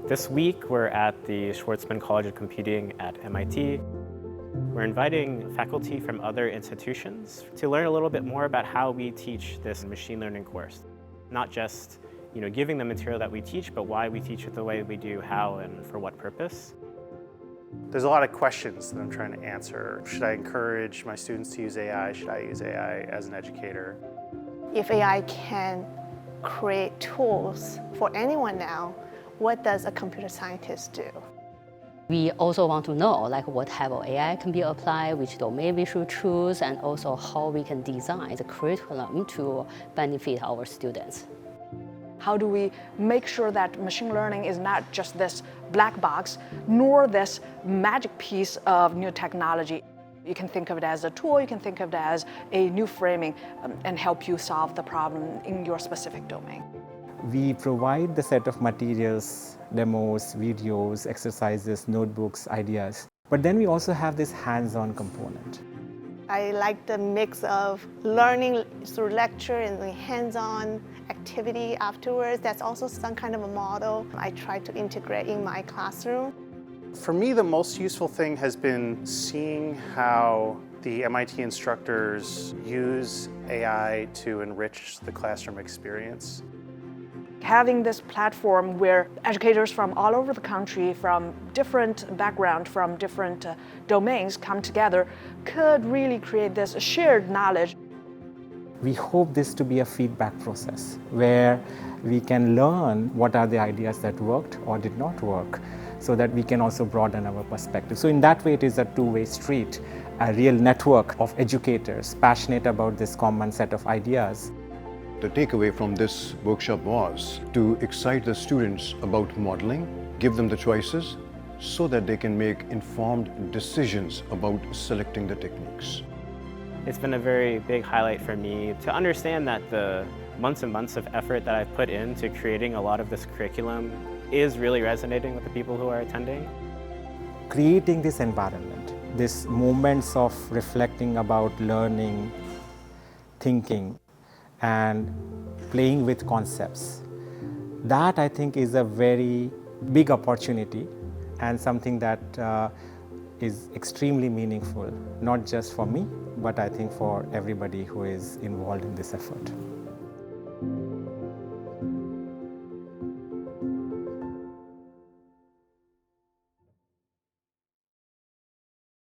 This week, we're at the Schwarzman College of Computing at MIT. We're inviting faculty from other institutions to learn a little bit more about how we teach this machine learning course. Not just giving the material that we teach, but why we teach it the way we do, how and for what purpose. There's a lot of questions that I'm trying to answer. Should I encourage my students to use AI? Should I use AI as an educator? If AI can create tools for anyone now, what does a computer scientist do? We also want to know what type of AI can be applied, which domain we should choose, and also how we can design the curriculum to benefit our students. How do we make sure that machine learning is not just this black box, nor this magic piece of new technology? You can think of it as a tool, you can think of it as a new framing and help you solve the problem in your specific domain. We provide the set of materials, demos, videos, exercises, notebooks, ideas. But then we also have this hands-on component. I like the mix of learning through lecture and the hands-on activity afterwards. That's also some kind of a model I try to integrate in my classroom. For me, the most useful thing has been seeing how the MIT instructors use AI to enrich the classroom experience. Having this platform where educators from all over the country, from different backgrounds, from different domains come together could really create this shared knowledge. We hope this to be a feedback process where we can learn what are the ideas that worked or did not work, so that we can also broaden our perspective. So in that way, it is a two-way street, a real network of educators passionate about this common set of ideas. The takeaway from this workshop was to excite the students about modeling, give them the choices so that they can make informed decisions about selecting the techniques. It's been a very big highlight for me to understand that the months and months of effort that I've put into creating a lot of this curriculum is really resonating with the people who are attending. Creating this environment, these moments of reflecting about learning, thinking, and playing with concepts. That, I think, is a very big opportunity and something that is extremely meaningful, not just for me, but I think for everybody who is involved in this effort.